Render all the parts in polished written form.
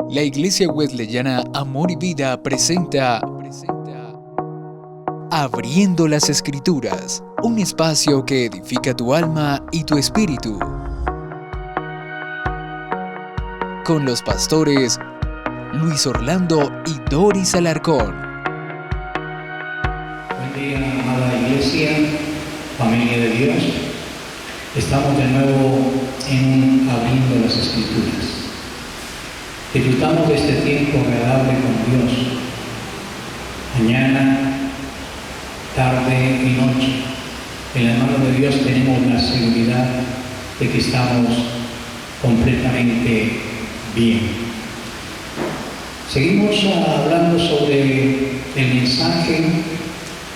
La Iglesia Wesleyana Amor y Vida presenta Abriendo las Escrituras, un espacio que edifica tu alma y tu espíritu. Con los pastores Luis Orlando y Doris Alarcón. Buen día, amada Iglesia, familia de Dios. Estamos de nuevo en Abriendo las Escrituras. Disfrutamos de este tiempo agradable con Dios. Mañana, tarde y noche, en las manos de Dios tenemos la seguridad de que estamos completamente bien. Seguimos hablando sobre el mensaje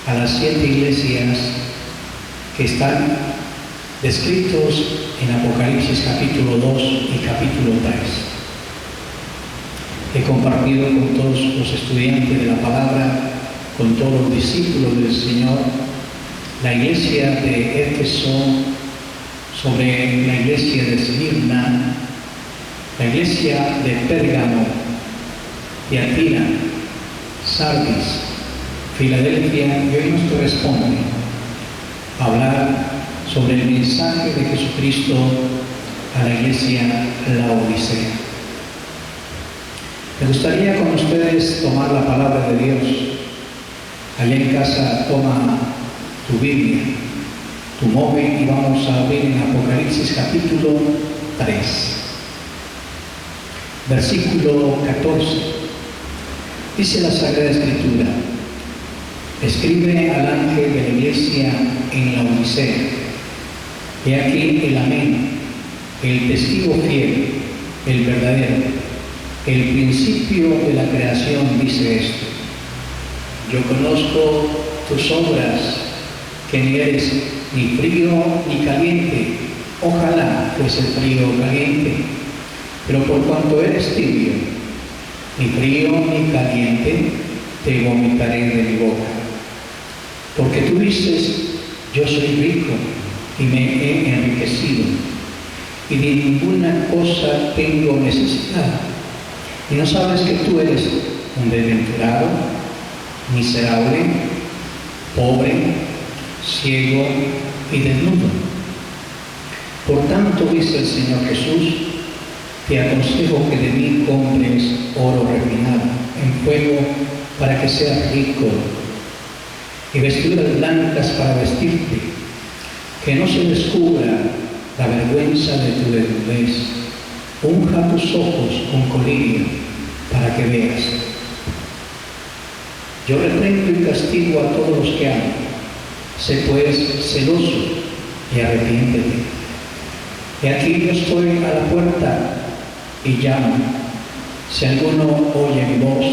a las 7 iglesias que están descritos en Apocalipsis capítulo 2 y capítulo 3. He compartido con todos los estudiantes de la palabra, con todos los discípulos del Señor, la iglesia de Éfeso, sobre la iglesia de Esmirna, la iglesia de Pérgamo, Tiatira, Sardis, Filadelfia, y hoy nos corresponde hablar sobre el mensaje de Jesucristo a la iglesia Laodicea. Me gustaría con ustedes tomar la palabra de Dios. Allá en casa toma tu Biblia, tu móvil, y vamos a abrir en Apocalipsis capítulo 3, versículo 14. Dice la Sagrada Escritura: escribe al ángel de la iglesia en Laodicea. He aquí el Amén, el testigo fiel, el verdadero, el principio de la creación, dice esto: yo conozco tus obras, que ni eres ni frío ni caliente. Ojalá fuese frío o caliente, pero por cuanto eres tibio, ni frío ni caliente, te vomitaré de mi boca. Porque tú dices: yo soy rico y me he enriquecido, y de ninguna cosa tengo necesidad. Y no sabes que tú eres un desventurado, miserable, pobre, ciego y desnudo. Por tanto, dice el Señor Jesús, te aconsejo que de mí compres oro refinado en fuego para que seas rico, y vestiduras blancas para vestirte, que no se descubra la vergüenza de tu desnudez. Unja tus ojos con colirio para que veas. Yo reprendo y castigo a todos los que aman. Sé pues celoso y arrepiéntete. He aquí yo estoy a la puerta y llamo. Si alguno oye mi voz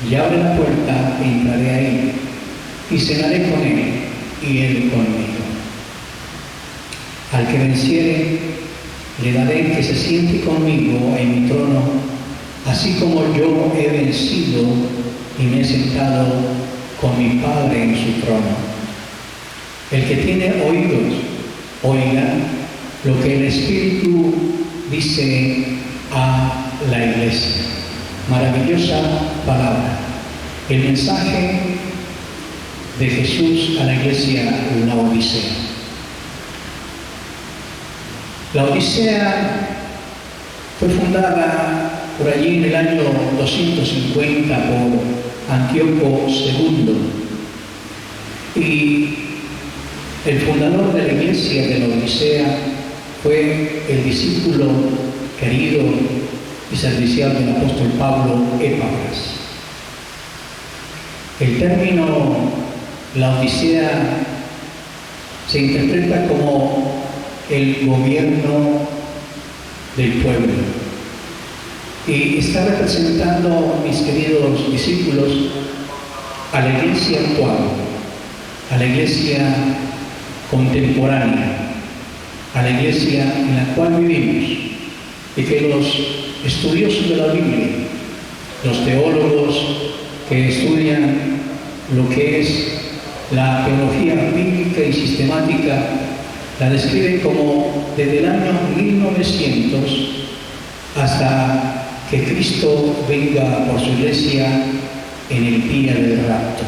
y abre la puerta, entraré a él y cenaré con él y él conmigo. Al que venciere, le daré que se siente conmigo en mi trono, así como yo he vencido y me he sentado con mi Padre en su trono. El que tiene oídos, oiga lo que el Espíritu dice a la iglesia. Maravillosa palabra. El mensaje de Jesús a la iglesia Laodicea. La Odisea fue fundada por allí en el año 250 por Antíoco II, y el fundador de la iglesia de la Odisea fue el discípulo querido y servicial del apóstol Pablo, Epafras. El término la Odisea se interpreta como el gobierno del pueblo, y está representando, mis queridos discípulos, a la iglesia actual, a la iglesia contemporánea, a la iglesia en la cual vivimos, y que los estudiosos de la Biblia, los teólogos que estudian lo que es la teología bíblica y sistemática, la describen como desde el año 1900 hasta que Cristo venga por su iglesia en el día del rapto.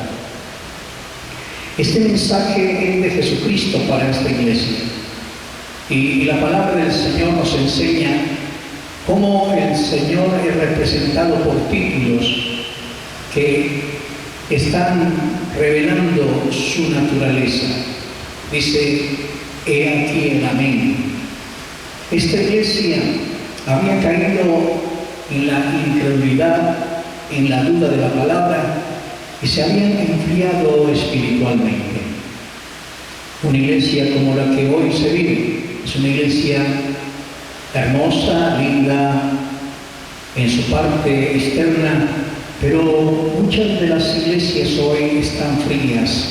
Este mensaje es de Jesucristo para esta iglesia. Y la palabra del Señor nos enseña cómo el Señor es representado por títulos que están revelando su naturaleza. Dice, he aquí el amén. Esta iglesia había caído en la incredulidad, en la duda de la palabra, y se habían enfriado espiritualmente. Una iglesia como la que hoy se vive, es una iglesia hermosa, linda, en su parte externa, pero muchas de las iglesias hoy están frías,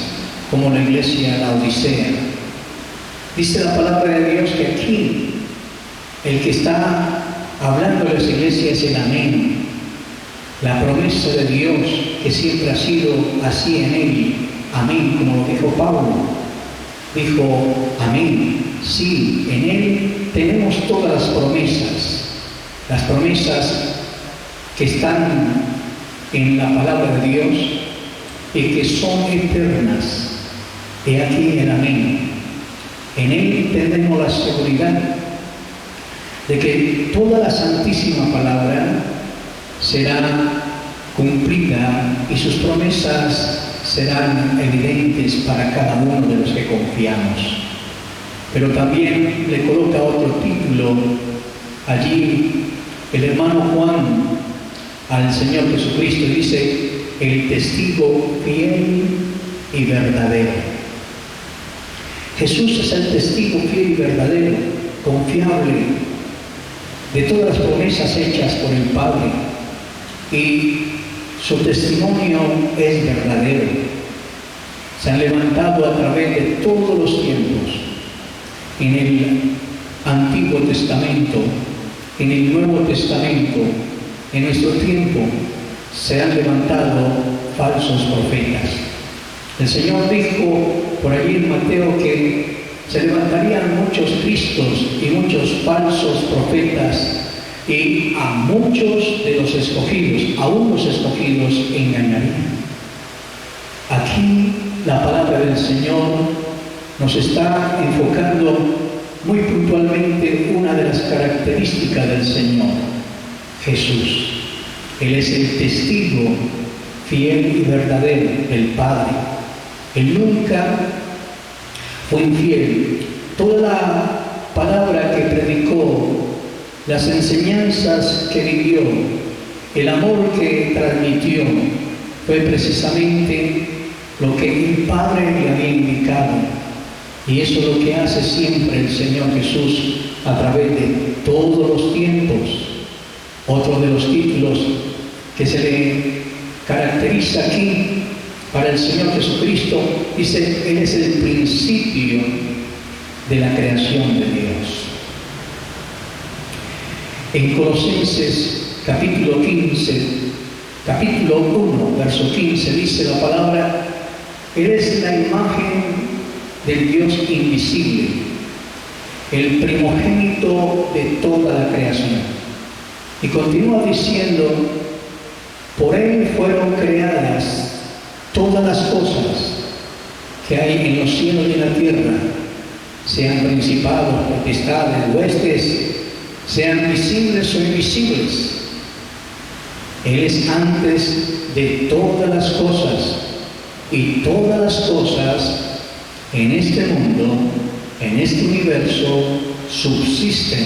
como la iglesia Laodicea. Dice la palabra de Dios que aquí el que está hablando de las iglesias es el amén, la promesa de Dios que siempre ha sido así en él, amén, como lo dijo Pablo. Dijo, amén, sí, en él tenemos todas las promesas que están en la palabra de Dios y que son eternas. He aquí el amén. En él tenemos la seguridad de que toda la santísima palabra será cumplida y sus promesas serán evidentes para cada uno de los que confiamos. Pero también le coloca otro título allí el hermano Juan al Señor Jesucristo, y dice, el testigo fiel y verdadero. Jesús es el testigo fiel y verdadero, confiable de todas las promesas hechas por el Padre, y su testimonio es verdadero. Se han levantado a través de todos los tiempos, en el Antiguo Testamento, en el Nuevo Testamento, en nuestro tiempo, se han levantado falsos profetas. El Señor dijo por allí en Mateo que se levantarían muchos cristos y muchos falsos profetas, y a muchos de los escogidos, aún los escogidos, engañarían. Aquí la palabra del Señor nos está enfocando muy puntualmente una de las características del Señor, Jesús. Él es el testigo fiel y verdadero del Padre. Él nunca fue infiel. Toda la palabra que predicó, las enseñanzas que vivió, el amor que transmitió, fue precisamente lo que el Padre le había indicado. Y eso es lo que hace siempre el Señor Jesús a través de todos los tiempos. Otro de los títulos que se le caracteriza aquí para el Señor Jesucristo, dice, Él es el principio de la creación de Dios. En Colosenses capítulo 1, verso 15, dice la palabra, Él es la imagen del Dios invisible, el primogénito de toda la creación. Y continúa diciendo, por Él fueron creadas todas las cosas que hay en los cielos y en la tierra, sean principados, potestades, huestes, sean visibles o invisibles. Él es antes de todas las cosas, y todas las cosas en este mundo, en este universo, subsisten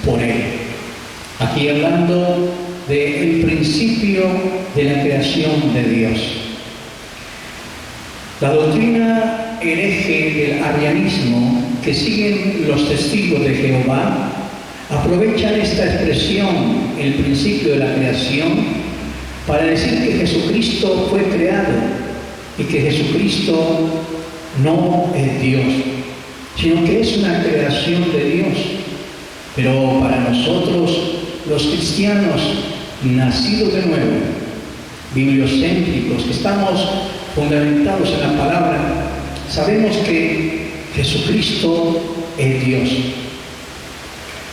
por Él. Aquí hablando del principio de la creación de Dios. La doctrina hereje del arrianismo que siguen los testigos de Jehová aprovechan esta expresión, el principio de la creación, para decir que Jesucristo fue creado y que Jesucristo no es Dios, sino que es una creación de Dios. Pero para nosotros, los cristianos nacidos de nuevo, bibliocéntricos, que estamos fundamentados en la palabra, sabemos que Jesucristo es Dios.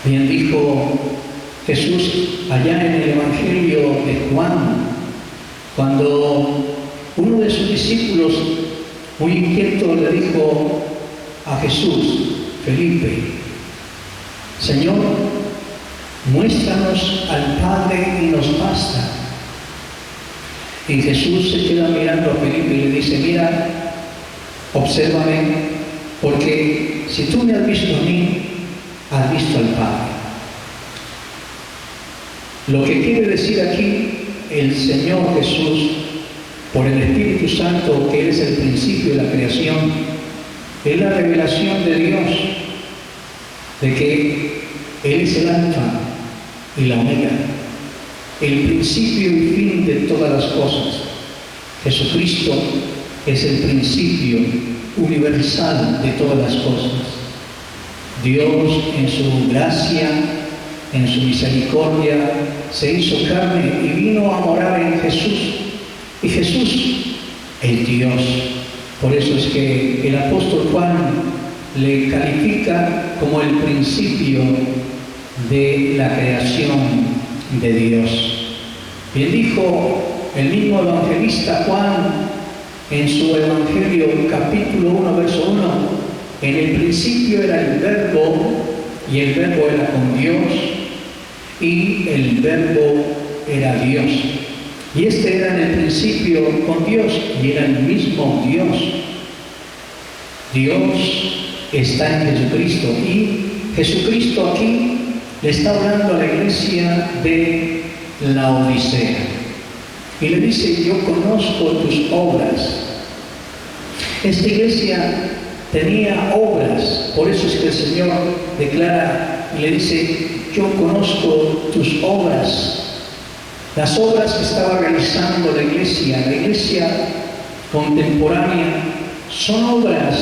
Bien dijo Jesús allá en el Evangelio de Juan, cuando uno de sus discípulos, muy inquieto, le dijo a Jesús, Felipe, Señor, muéstranos al Padre y nos basta. Y Jesús se queda mirando a Felipe y le dice, mira, obsérvame, porque si tú me has visto a mí, has visto al Padre. Lo que quiere decir aquí el Señor Jesús, por el Espíritu Santo, que Él es el principio de la creación, es la revelación de Dios, de que Él es el alfa y la omega, el principio y fin de todas las cosas. Jesucristo es el principio universal de todas las cosas. Dios en su gracia, en su misericordia, se hizo carne y vino a morar en Jesús. Y Jesús es Dios. Por eso es que el apóstol Juan le califica como el principio de la creación de Dios. Bien dijo el mismo evangelista Juan en su Evangelio, capítulo 1, verso 1, en el principio era el Verbo, y el Verbo era con Dios, y el Verbo era Dios. Y este era en el principio con Dios, y era el mismo Dios. Dios está en Jesucristo, y Jesucristo aquí le está hablando a la iglesia de la Odisea. Y le dice, yo conozco tus obras. Esta iglesia tenía obras, por eso es que el Señor declara y le dice, yo conozco tus obras. Las obras que estaba realizando la iglesia contemporánea, son obras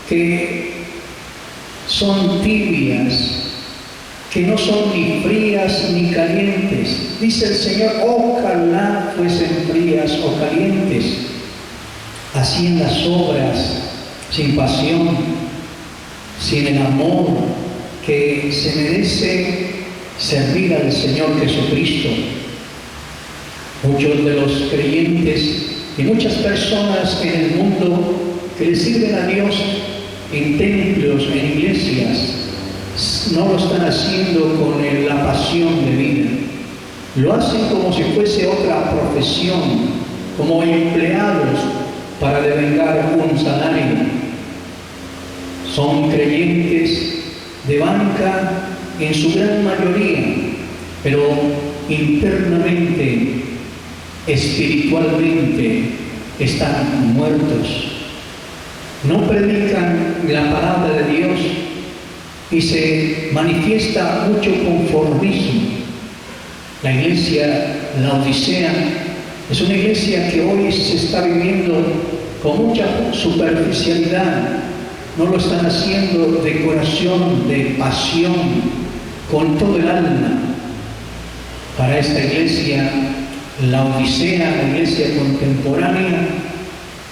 que son tibias, que no son ni frías ni calientes. Dice el Señor, ojalá fuesen frías o calientes. Hacían las obras sin pasión, sin el amor que se merece servir al Señor Jesucristo. Muchos de los creyentes y muchas personas en el mundo que le sirven a Dios en templos, en iglesias, no lo están haciendo con la pasión de vida. Lo hacen como si fuese otra profesión, como empleados para devengar un salario. Son creyentes de banca en su gran mayoría, pero internamente, espiritualmente, están muertos. No predican la palabra de Dios y se manifiesta mucho conformismo. La iglesia, la Odisea, es una iglesia que hoy se está viviendo con mucha superficialidad. No lo están haciendo de corazón, de pasión, con todo el alma. Para esta iglesia, la Odisea, la iglesia contemporánea,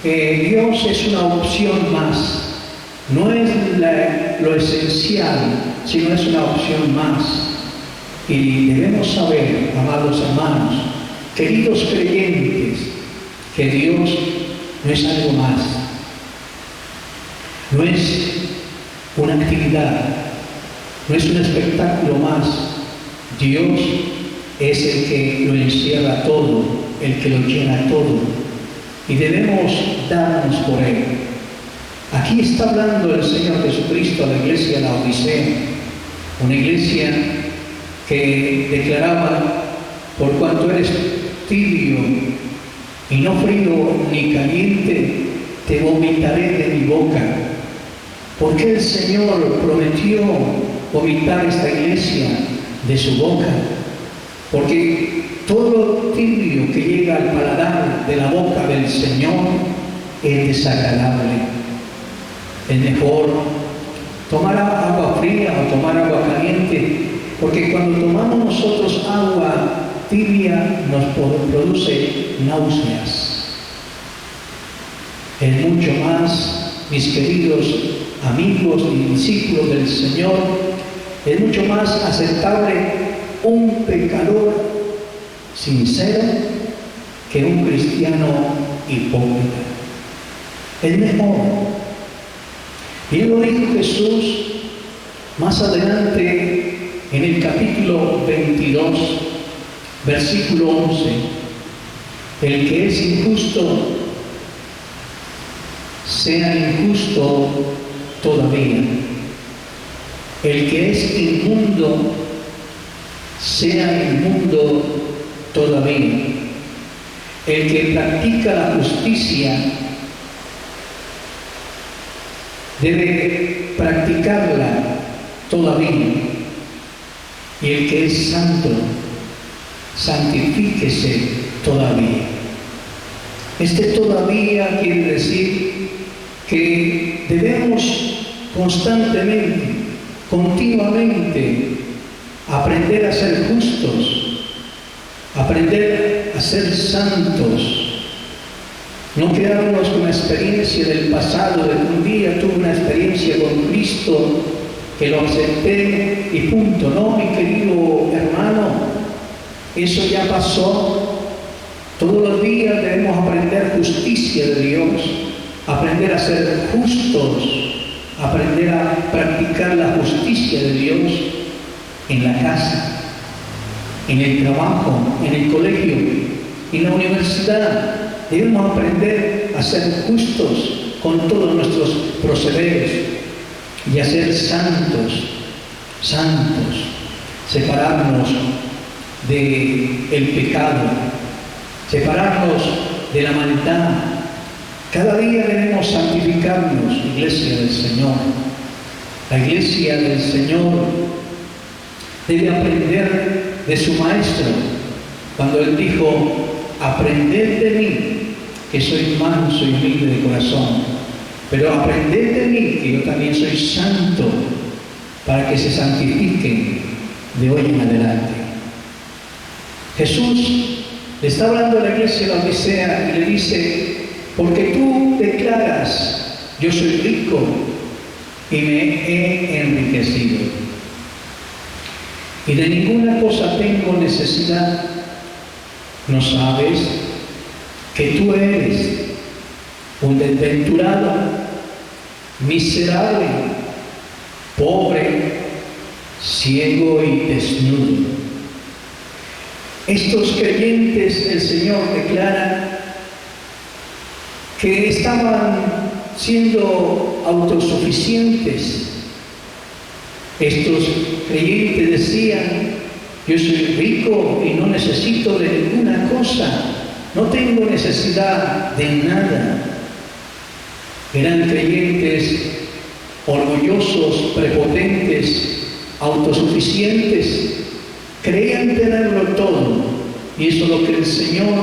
Dios es una opción más. No es lo esencial, sino es una opción más. Y debemos saber, amados hermanos, queridos creyentes, que Dios no es algo más. No es una actividad, no es un espectáculo más. Dios es el que lo encierra todo, el que lo llena todo. Y debemos darnos por Él. Aquí está hablando el Señor Jesucristo a la iglesia de la Odisea, una iglesia que declaraba, por cuanto eres tibio y no frío ni caliente, te vomitaré de mi boca. ¿Por qué el Señor prometió vomitar esta iglesia de su boca? Porque todo tibio que llega al paladar de la boca del Señor es desagradable. Es mejor tomar agua fría o tomar agua caliente, porque cuando tomamos nosotros agua tibia nos produce náuseas. Es mucho más, mis queridos amigos y discípulos del Señor, es mucho más aceptable un pecador sincero que un cristiano hipócrita. Es mejor. Bien lo dijo Jesús más adelante en el capítulo 22, versículo 11. El que es injusto, sea injusto todavía. El que es inmundo, sea inmundo todavía. El que practica la justicia debe practicarla todavía. Y el que es santo, santifíquese todavía. Este todavía quiere decir que debemos constantemente, continuamente, aprender a ser justos, aprender a ser santos. No quedarnos con la experiencia del pasado, de un día tuve una experiencia con Cristo, que lo acepté y punto. No, mi querido hermano, eso ya pasó. Todos los días debemos aprender justicia de Dios, aprender a ser justos, aprender a practicar la justicia de Dios en la casa, en el trabajo, en el colegio, en la universidad. Debemos aprender a ser justos con todos nuestros procederes y a ser santos, separarnos del pecado, separarnos de la maldad. Cada día debemos santificarnos, iglesia del Señor. La iglesia del Señor debe aprender de su Maestro, cuando Él dijo: aprended de mí, que soy manso y humilde de corazón, pero aprended de mí, que yo también soy santo, para que se santifiquen de hoy en adelante. Jesús le está hablando a la iglesia de la Odisea y le dice: porque tú declaras, yo soy rico y me he enriquecido, y de ninguna cosa tengo necesidad. ¿No sabes que tú eres un desventurado, miserable, pobre, ciego y desnudo? Estos creyentes del Señor declaran que estaban siendo autosuficientes. Estos creyentes decían: yo soy rico y no necesito de ninguna cosa, no tengo necesidad de nada. Eran creyentes orgullosos, prepotentes, autosuficientes, creían tenerlo todo, y eso es lo que el Señor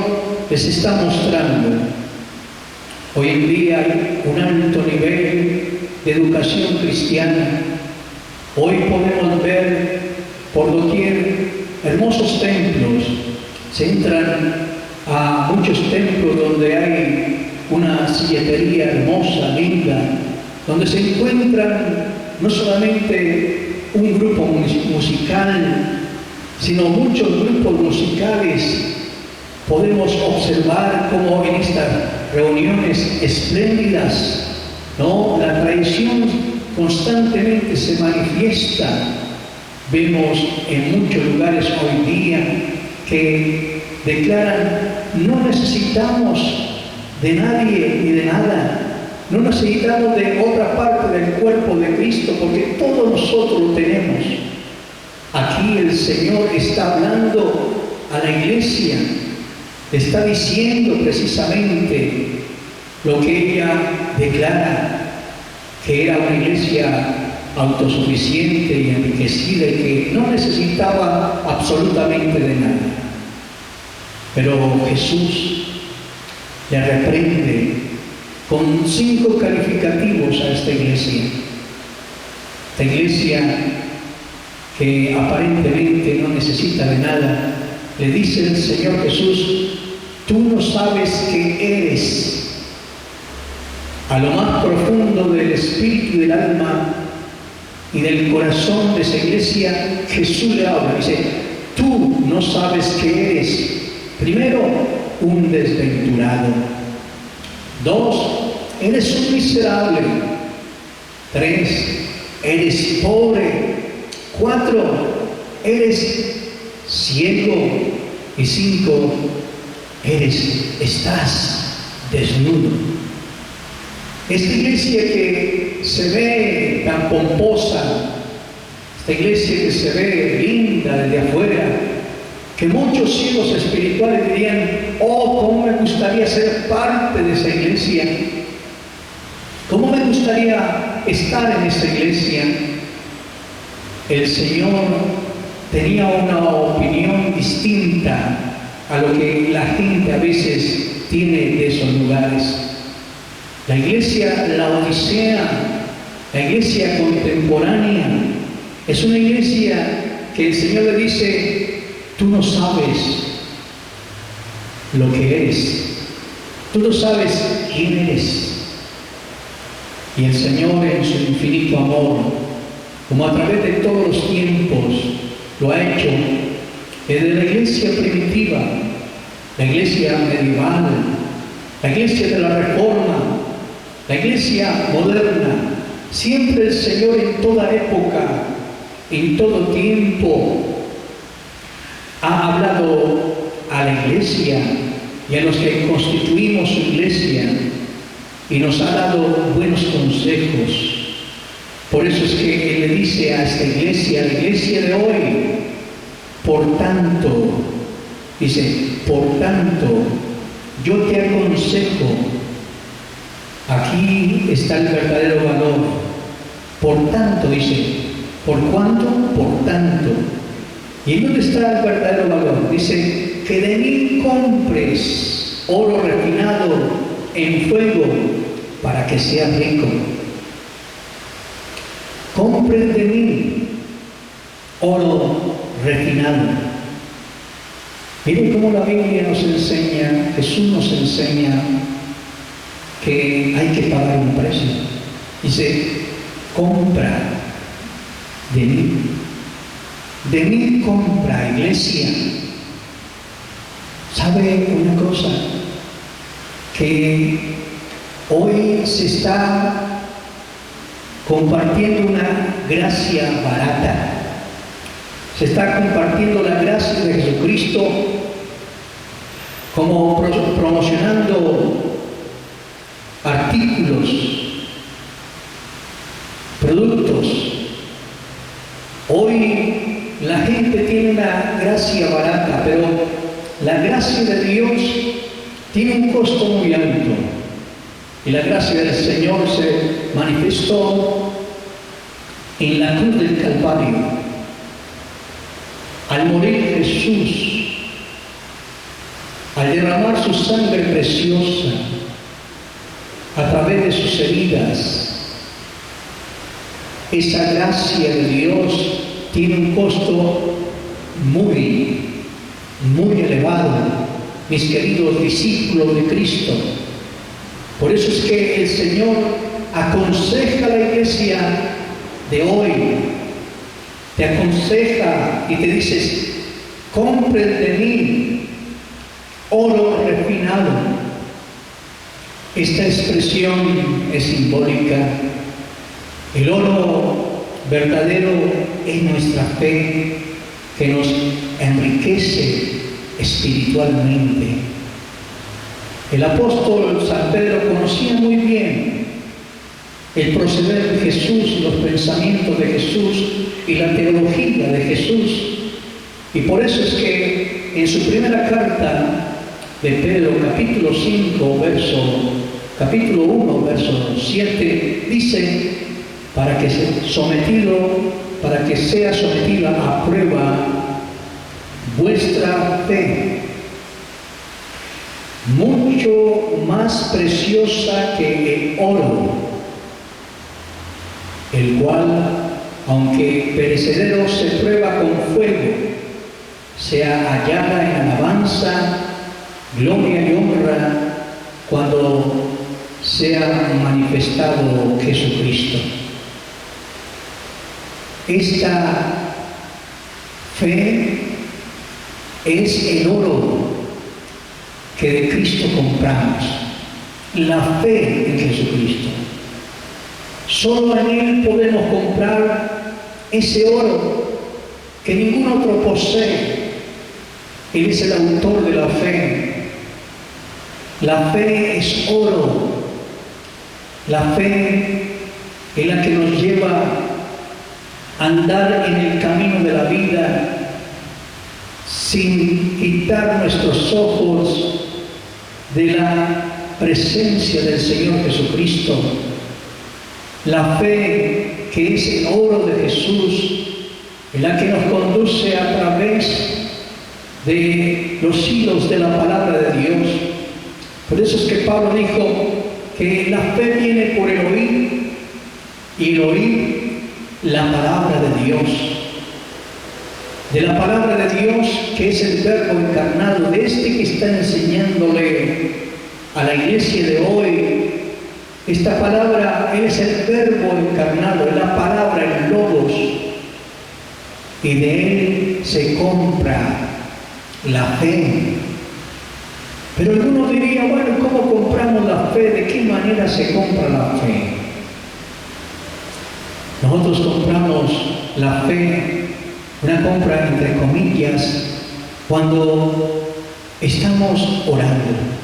les está mostrando. Hoy en día hay un alto nivel de educación cristiana. Hoy podemos ver por doquier hermosos templos. Se entran a muchos templos donde hay una silletería hermosa, linda, donde se encuentran no solamente un grupo musical, sino muchos grupos musicales. Podemos observar cómo en estas reuniones espléndidas, ¿no?, la tradición constantemente se manifiesta. Vemos en muchos lugares hoy día que declaran: no necesitamos de nadie ni de nada, no necesitamos de otra parte del cuerpo de Cristo, porque todos nosotros lo tenemos. Aquí el Señor está hablando a la iglesia, está diciendo precisamente lo que ella declara, que era una iglesia autosuficiente y enriquecida y que no necesitaba absolutamente de nada. Pero Jesús le reprende con 5 calificativos a esta iglesia. Esta iglesia que aparentemente no necesita de nada, le dice el Señor Jesús: tú no sabes qué eres. A lo más profundo del espíritu y del alma y del corazón de esa iglesia, Jesús le habla y dice: Tú no sabes que eres, primero, un desventurado. 2, eres un miserable. 3, eres pobre. 4, eres ciego. Y 5, estás desnudo. Esta iglesia que se ve tan pomposa, esta iglesia que se ve linda desde afuera, que muchos ciegos espirituales dirían: oh, cómo me gustaría ser parte de esa iglesia, cómo me gustaría estar en esa iglesia. El Señor tenía una opinión distinta a lo que la gente a veces tiene de esos lugares. La iglesia laodicea, la iglesia contemporánea, es una iglesia que el Señor le dice: tú no sabes lo que eres, tú no sabes quién eres. Y el Señor, en su infinito amor, como a través de todos los tiempos lo ha hecho, desde la iglesia primitiva, la iglesia medieval, la iglesia de la Reforma, la iglesia moderna, siempre el Señor en toda época, en todo tiempo, ha hablado a la iglesia y a los que constituimos su iglesia, y nos ha dado buenos consejos. Por eso es que Él le dice a esta iglesia, a la iglesia de hoy: por tanto, dice, por tanto, yo te aconsejo. Aquí está el verdadero valor. Por tanto, dice, ¿por cuánto? Por tanto. ¿Y en dónde está el verdadero valor? Dice, que de mí compres oro refinado en fuego para que seas rico. Compren de mí oro refinado. Miren cómo la Biblia nos enseña, Jesús nos enseña que hay que pagar un precio. Dice, compra de mí. De mí compra, iglesia. ¿Sabe una cosa? Que hoy se está compartiendo una gracia barata. Se está compartiendo la gracia de Jesucristo, como promocionando artículos, productos. Hoy la gente tiene una gracia barata, pero la gracia de Dios tiene un costo muy alto. Y la gracia del Señor se manifestó en la cruz del Calvario. Al morir Jesús, al derramar su sangre preciosa a través de sus heridas, esa gracia de Dios tiene un costo muy, muy elevado, mis queridos discípulos de Cristo. Por eso es que el Señor aconseja a la iglesia de hoy, te aconseja y te dice: compren de mí oro refinado. Esta expresión es simbólica. El oro verdadero es nuestra fe, que nos enriquece espiritualmente. El apóstol San Pedro conocía muy bien el proceder de Jesús, los pensamientos de Jesús y la teología de Jesús. Y por eso es que en su primera carta de Pedro, capítulo 1, verso 7, dice: para que sea sometida a prueba vuestra fe, mucho más preciosa que el oro, el cual, aunque perecedero, se prueba con fuego, sea hallada en alabanza, gloria y honra cuando sea manifestado Jesucristo. Esta fe es el oro que de Cristo compramos, la fe en Jesucristo. Solo en Él podemos comprar ese oro que ningún otro posee. Él es el autor de la fe. La fe es oro. La fe es la que nos lleva a andar en el camino de la vida sin quitar nuestros ojos de la presencia del Señor Jesucristo. La fe que es el oro de Jesús, en la que nos conduce a través de los hilos de la palabra de Dios. Por eso es que Pablo dijo que la fe viene por el oír, y el oír la palabra de Dios. De la palabra de Dios, que es el Verbo encarnado, de este que está enseñándole a la iglesia de hoy. Esta palabra es el Verbo encarnado, es la palabra, el Logos, y de él se compra la fe. Pero algunos dirían, bueno, ¿cómo compramos la fe? ¿De qué manera se compra la fe? Nosotros compramos la fe, una compra entre comillas, cuando estamos orando.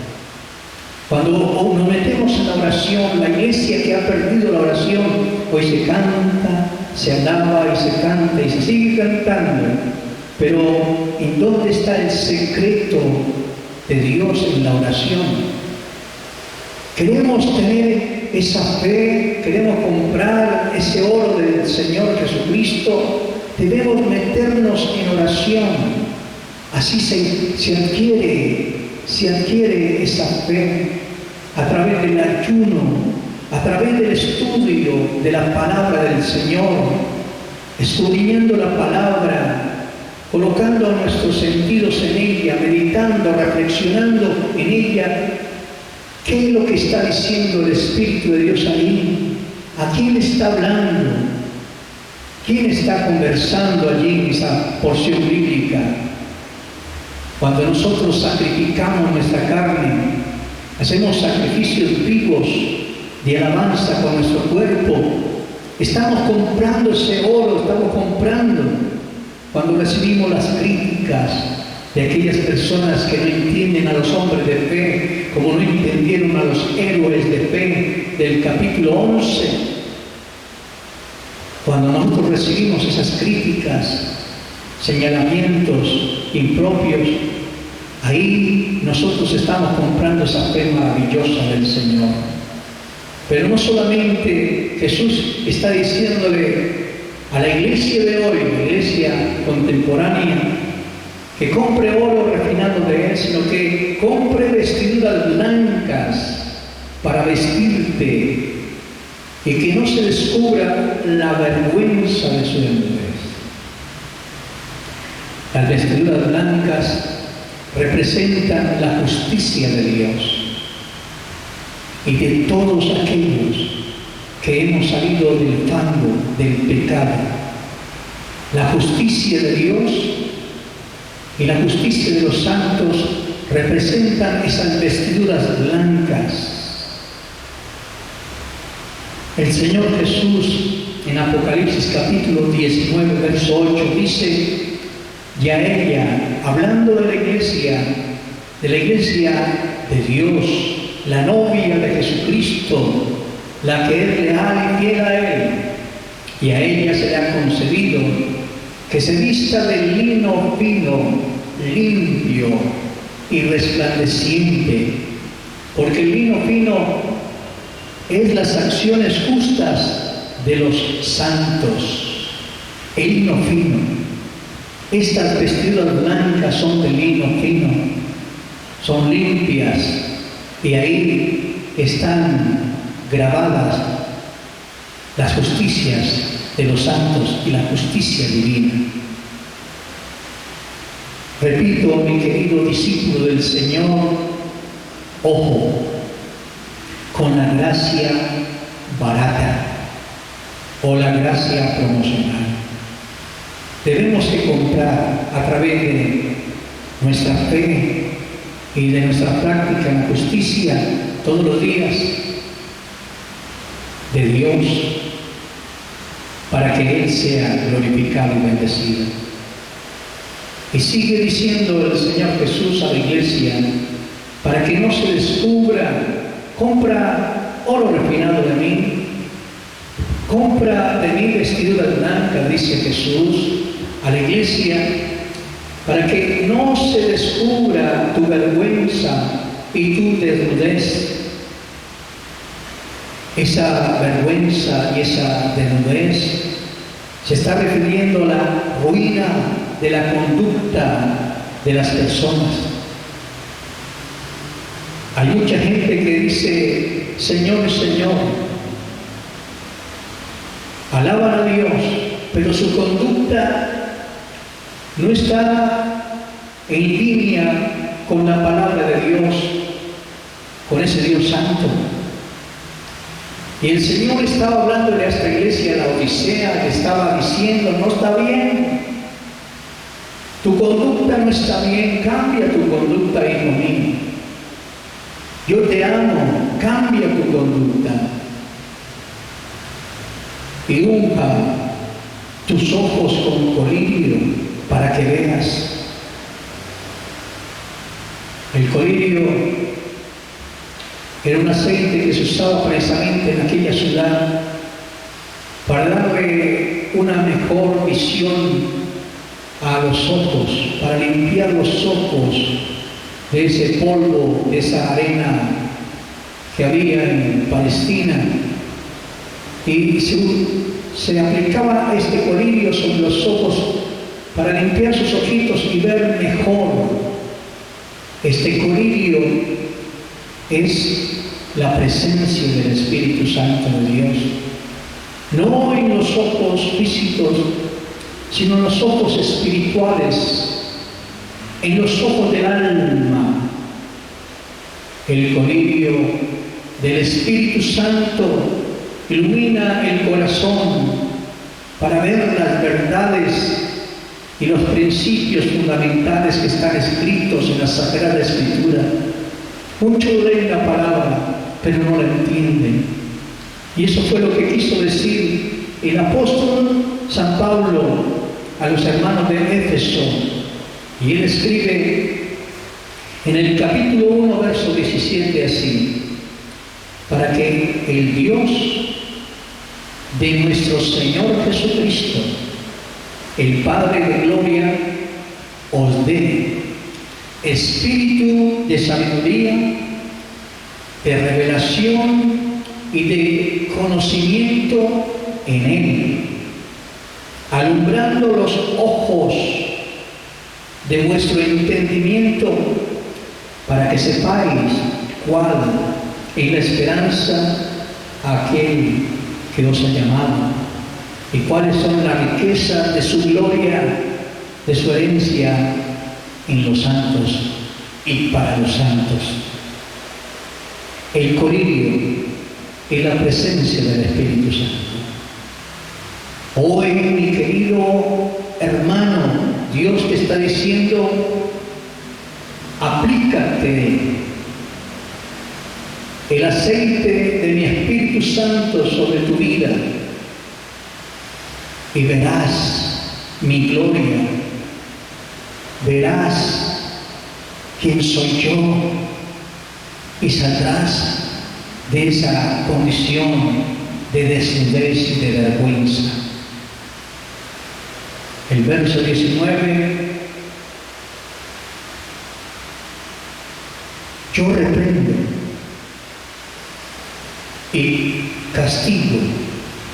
Cuando nos metemos en la oración, la iglesia que ha perdido la oración, hoy se canta, se alaba y se canta y se sigue cantando. Pero ¿en dónde está el secreto de Dios en la oración? Queremos tener esa fe, queremos comprar ese oro del Señor Jesucristo, debemos meternos en oración. Así se adquiere esa fe a través del ayuno, a través del estudio de la palabra del Señor, escudriñando la palabra, colocando nuestros sentidos en ella, meditando, reflexionando en ella. ¿Qué es lo que está diciendo el Espíritu de Dios ahí? ¿A quién está hablando? ¿Quién está conversando allí en esa porción bíblica? Cuando nosotros sacrificamos nuestra carne, hacemos sacrificios vivos de alabanza con nuestro cuerpo, estamos comprando ese oro, estamos comprando. Cuando recibimos las críticas de aquellas personas que no entienden a los hombres de fe, como no entendieron a los héroes de fe del capítulo 11, cuando nosotros recibimos esas críticas, señalamientos impropios, ahí nosotros estamos comprando esa fe maravillosa del Señor. Pero no solamente Jesús está diciéndole a la iglesia de hoy, la iglesia contemporánea, que compre oro refinado de él, sino que compre vestiduras blancas para vestirte y que no se descubra la vergüenza de su desnudez. Las vestiduras blancas representan la justicia de Dios y de todos aquellos que hemos salido del fango, del pecado. La justicia de Dios y la justicia de los santos representan esas vestiduras blancas. El Señor Jesús en Apocalipsis capítulo 19, verso 8 dice: y a ella, hablando de la iglesia de Dios, la novia de Jesucristo, la que es leal y fiel a Él, y a ella se le ha concedido que se vista de lino fino, limpio y resplandeciente, porque el lino fino es las acciones justas de los santos. El lino fino. Estas vestiduras blancas son de lino fino, son limpias, y ahí están grabadas las justicias de los santos y la justicia divina. Repito, mi querido discípulo del Señor, ojo con la gracia barata o la gracia promocional. Debemos de comprar a través de nuestra fe y de nuestra práctica en la justicia todos los días de Dios, para que Él sea glorificado y bendecido. Y sigue diciendo el Señor Jesús a la iglesia, para que no se descubra: compra oro refinado de mí, compra de mí vestiduras blancas, dice Jesús a la iglesia, para que no se descubra tu vergüenza y tu desnudez. Esa vergüenza y esa desnudez se está refiriendo a la ruina de la conducta de las personas. Hay mucha gente que dice: Señor, Señor, alaban a Dios, pero su conducta no está en línea con la palabra de Dios, con ese Dios santo. Y el Señor estaba hablando de esta iglesia, la Odisea, que estaba diciendo: no está bien, tu conducta no está bien, cambia tu conducta, hijo mío. Yo te amo, cambia tu conducta. Y unja tus ojos con colirio para que veas. El colirio era un aceite que se usaba precisamente en aquella ciudad para darle una mejor visión a los ojos, para limpiar los ojos de ese polvo, de esa arena que había en Palestina. Y se aplicaba este colirio sobre los ojos para limpiar sus ojitos y ver mejor. Este colirio es la presencia del Espíritu Santo de Dios, no en los ojos físicos, sino en los ojos espirituales, en los ojos del alma. El colirio del Espíritu Santo ilumina el corazón para ver las verdades y los principios fundamentales que están escritos en la Sagrada Escritura. Muchos leen la palabra, pero no la entienden. Y eso fue lo que quiso decir el apóstol San Pablo a los hermanos de Éfeso. Y él escribe en el capítulo 1, verso 17 así: para que el Dios de nuestro Señor Jesucristo, el Padre de gloria, os dé espíritu de sabiduría, de revelación y de conocimiento en Él, alumbrando los ojos de vuestro entendimiento, para que sepáis cuál es la esperanza a aquel que os ha llamado, y cuáles son las riquezas de su gloria, de su herencia en los santos y para los santos. El colirio es la presencia del Espíritu Santo. Hoy, mi querido hermano, Dios te está diciendo: aplícate el aceite de mi Espíritu Santo sobre tu vida y verás mi gloria, verás quién soy yo y saldrás de esa condición de desnudez y de vergüenza. El verso 19: yo reprendo y castigo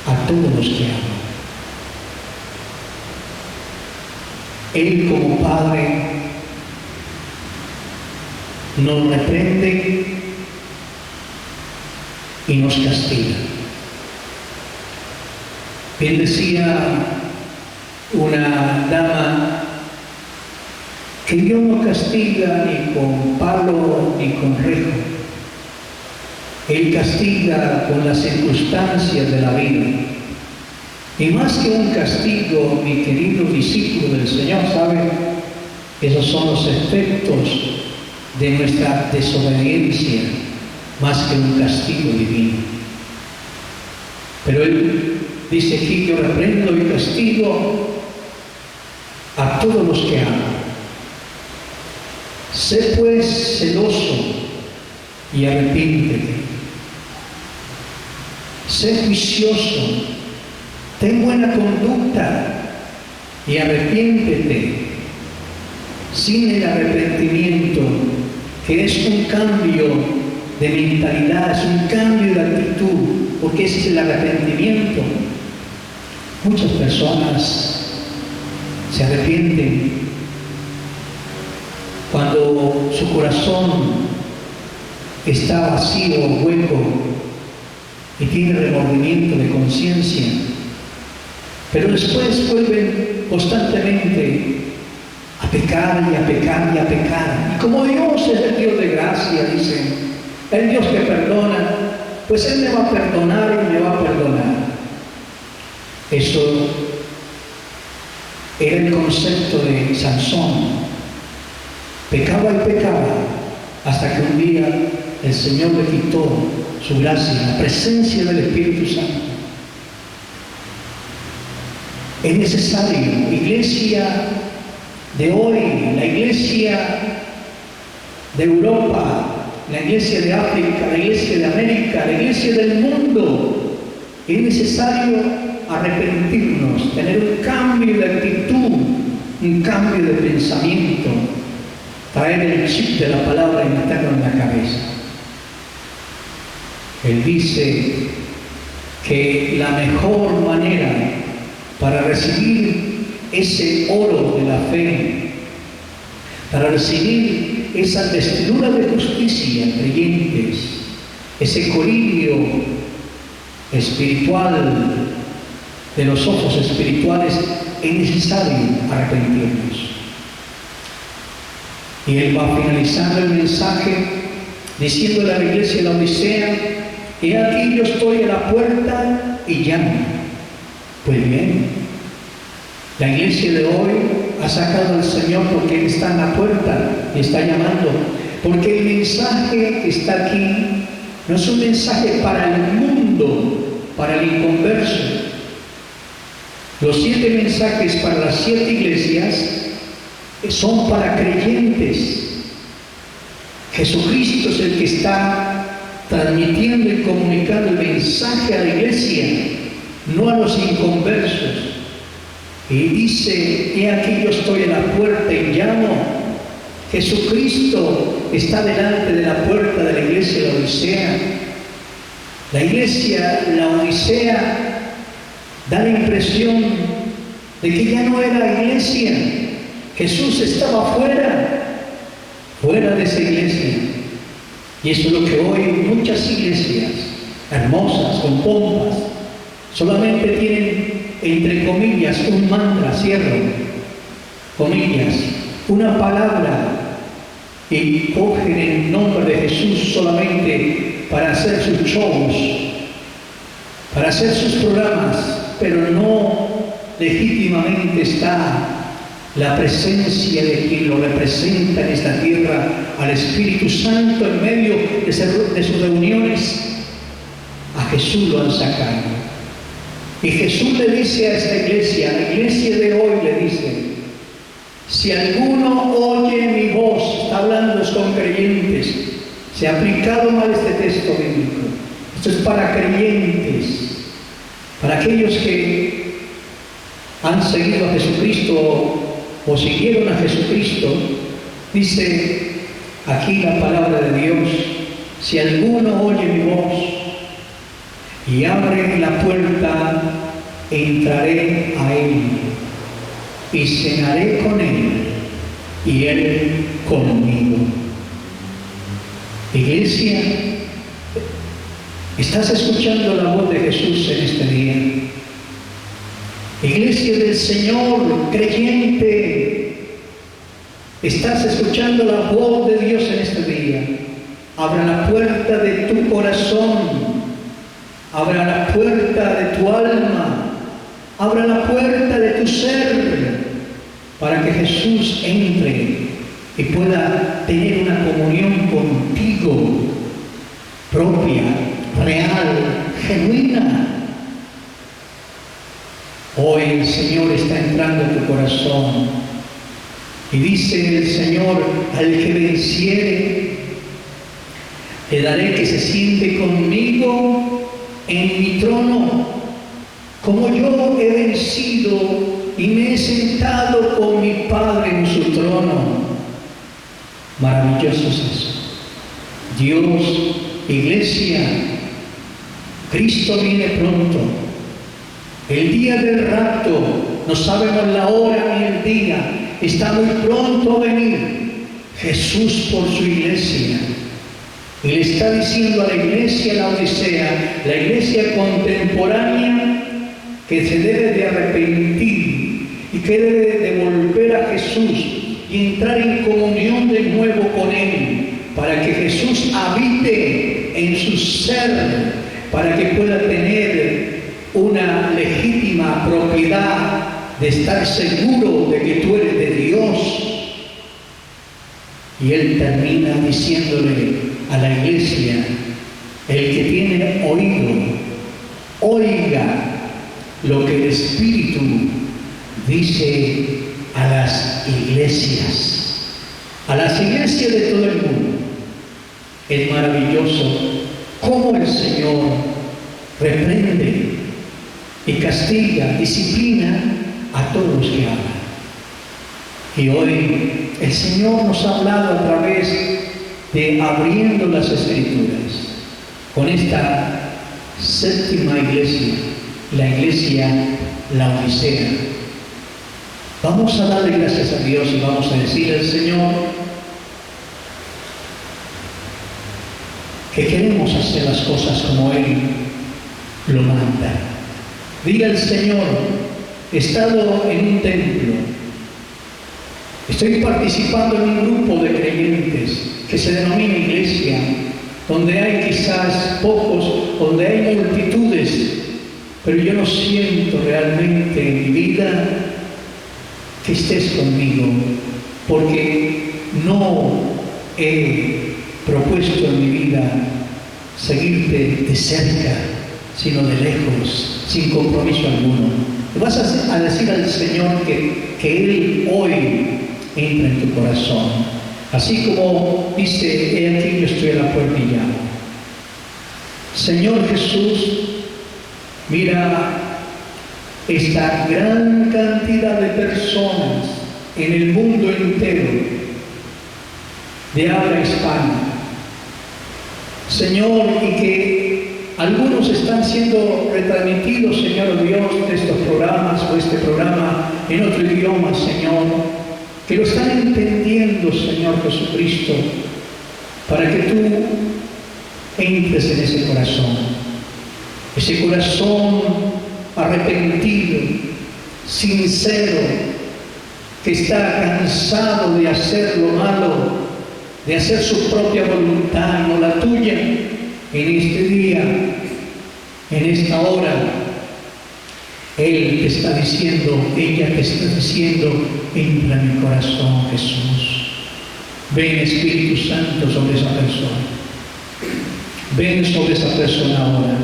a todos los que amo. Él, como Padre, nos reprende y nos castiga. Él decía una dama que Dios no castiga ni con palo ni con rejo. Él castiga con las circunstancias de la vida. Y más que un castigo, mi querido discípulo del Señor, ¿sabe? Esos son los efectos de nuestra desobediencia, más que un castigo divino. Pero Él dice aquí: yo reprendo y castigo a todos los que amo. Sé pues celoso y arrepiéntete. Sé juicioso, ten buena conducta y arrepiéntete. Sin el arrepentimiento, que es un cambio de mentalidad, es un cambio de actitud, porque ese es el arrepentimiento. Muchas personas se arrepienten cuando su corazón está vacío, hueco, y tiene remordimiento de conciencia, pero después vuelven constantemente a pecar y a pecar y a pecar. Y como Dios es el Dios de gracia, dicen, el Dios que perdona, pues Él me va a perdonar y me va a perdonar. Eso era el concepto de Sansón. Pecaba y pecaba hasta que un día el Señor le quitó su gracia, la presencia del Espíritu Santo. Es necesario, iglesia de hoy, la iglesia de Europa, la iglesia de África, la iglesia de América, la iglesia del mundo, es necesario arrepentirnos, tener un cambio de actitud, un cambio de pensamiento, traer el chip de la palabra y meterlo en la cabeza. Él dice que la mejor manera para recibir ese oro de la fe, para recibir esa vestidura de justicia, creyentes, ese colirio espiritual de los ojos espirituales, es necesario arrepentirnos. Y Él va finalizando el mensaje diciéndole a la iglesia de la Odisea: he aquí yo estoy a la puerta y llamo. Pues bien, la iglesia de hoy ha sacado al Señor porque Él está en la puerta y está llamando. Porque el mensaje que está aquí no es un mensaje para el mundo, para el inconverso. Los 7 mensajes para las 7 iglesias son para creyentes. Jesucristo es el que está transmitiendo y comunicando el mensaje a la iglesia, no a los inconversos. Y dice: he aquí yo estoy en la puerta y llamo. Jesucristo está delante de la puerta de la iglesia de la Odisea. La iglesia, la Odisea, da la impresión de que ya no era iglesia. Jesús estaba fuera de esa iglesia. Y eso es lo que hoy muchas iglesias hermosas, con pompas, solamente tienen, entre comillas, un mantra, cierro comillas, una palabra, y cogen el nombre de Jesús solamente para hacer sus shows, para hacer sus programas, pero no legítimamente está la presencia de quien lo representa en esta tierra, al Espíritu Santo en medio de sus reuniones. A Jesús lo han sacado. Y Jesús le dice a esta iglesia, a la iglesia de hoy le dice: si alguno oye mi voz, está hablando con creyentes, se ha aplicado mal este texto bíblico. Esto es para creyentes, para aquellos que han seguido a Jesucristo o siguieron a Jesucristo. Dice aquí la palabra de Dios: si alguno oye mi voz y abre la puerta, entraré a él y cenaré con él y él conmigo. Iglesia, ¿estás escuchando la voz de Jesús en este día? Iglesia del Señor, creyente, ¿estás escuchando la voz de Dios en este día? Abra la puerta de tu corazón, abra la puerta de tu alma, abra la puerta de tu ser para que Jesús entre y pueda tener una comunión contigo propia, real, genuina. Hoy el Señor está entrando en tu corazón y dice el Señor: al que venciere, le daré que se siente conmigo en mi trono, como yo he vencido y me he sentado con mi Padre en su trono. Maravilloso es eso. Dios, Iglesia, Cristo viene pronto. El día del rapto, no sabemos la hora ni el día, está muy pronto a venir Jesús por su Iglesia. Y le está diciendo a la iglesia, la Odisea, la iglesia contemporánea, que se debe de arrepentir y que debe de volver a Jesús y entrar en comunión de nuevo con Él, para que Jesús habite en su ser, para que pueda tener una legítima propiedad de estar seguro de que tú eres de Dios. Y Él termina diciéndole a la iglesia: el que tiene oído, oiga lo que el Espíritu dice a las iglesias de todo el mundo. Es maravilloso cómo el Señor reprende y castiga, disciplina a todos los que hablan. Y hoy el Señor nos ha hablado a través de abriendo las Escrituras con esta séptima iglesia, la iglesia Laodicea. Vamos a darle gracias a Dios y vamos a decirle al Señor que queremos hacer las cosas como Él lo manda. Diga al Señor: he estado en un templo, estoy participando en un grupo de creyentes que se denomina iglesia, donde hay quizás pocos, donde hay multitudes, pero yo no siento realmente en mi vida que estés conmigo, porque no he propuesto en mi vida seguirte de cerca, sino de lejos, sin compromiso alguno. Le vas a decir al Señor que Él hoy entra en tu corazón. Así como dice: he aquí, yo estoy a la puerta y llamo. Señor Jesús, mira esta gran cantidad de personas en el mundo entero de habla hispana, Señor, y que algunos están siendo retransmitidos, Señor Dios, de estos programas o este programa en otro idioma, Señor, que lo están entendiendo, Señor Jesucristo, para que tú entres en ese corazón arrepentido, sincero, que está cansado de hacer lo malo, de hacer su propia voluntad y no la tuya. En este día, en esta hora, Él te está diciendo, ella te está diciendo: entra en mi corazón, Jesús. Ven, Espíritu Santo, sobre esa persona. Ven sobre esa persona ahora.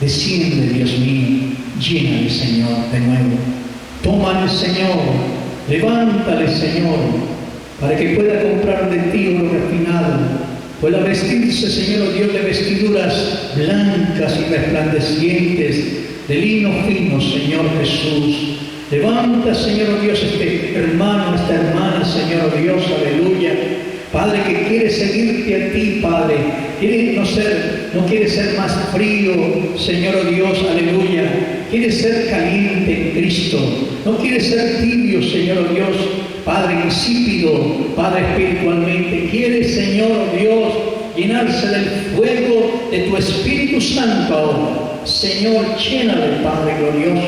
Desciende, Dios mío. Llénale, Señor, de nuevo. Tómale, Señor. Levántale, Señor, para que pueda comprar de ti oro refinado. Pueda vestirse, Señor Dios, de vestiduras blancas y resplandecientes, de lino fino, Señor Jesús. Levanta, Señor Dios, este hermano, esta hermana, Señor Dios, aleluya. Padre, que quiere seguirte a ti, Padre. No quiere ser más frío, Señor Dios, aleluya. Quiere ser caliente en Cristo. No quiere ser tibio, Señor Dios, Padre, insípido, Padre, espiritualmente. Quiere, Señor Dios, llenarse del fuego de tu Espíritu Santo ahora. Señor, llénale, Padre glorioso.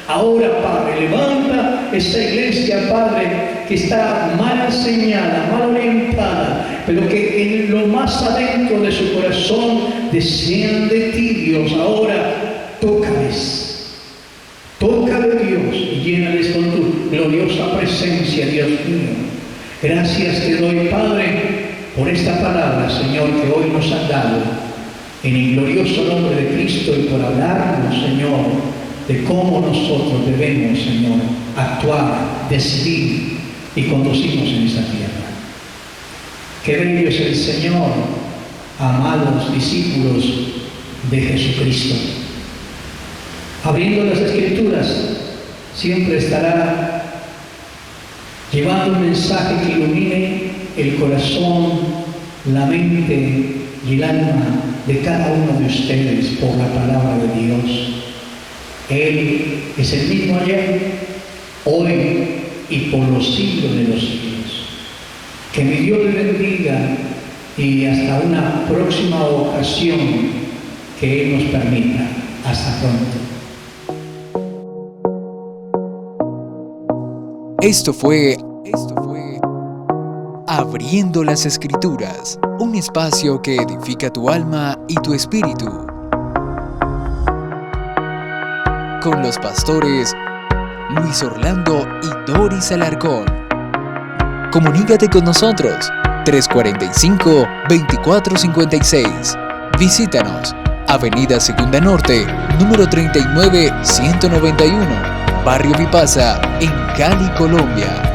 Ahora, Padre, levanta esa iglesia, Padre, que está mal enseñada, mal orientada, pero que en lo más adentro de su corazón desean de ti, Dios. Ahora, tócales, Dios, y llénales con tu gloriosa presencia. presencia, Dios mío. Gracias te doy, Padre, por esta palabra, Señor, que hoy nos han dado, en el glorioso nombre de Cristo, y por hablarnos, Señor, de cómo nosotros debemos, Señor, actuar, decidir y conducirnos en esta tierra. Qué bello es el Señor, amados discípulos de Jesucristo. Abriendo las Escrituras, siempre estará llevando un mensaje que ilumine el corazón, la mente y el alma de cada uno de ustedes por la palabra de Dios. Él es el mismo ayer, hoy y por los siglos de los siglos. Que mi Dios le bendiga y hasta una próxima ocasión que Él nos permita. Hasta pronto. Esto fue Abriendo las Escrituras, un espacio que edifica tu alma y tu espíritu. Con los pastores Luis Orlando y Doris Alarcón. Comunícate con nosotros 345-2456. Visítanos, Avenida Segunda Norte, número 39-191, Barrio Vipasa, en Cali, Colombia.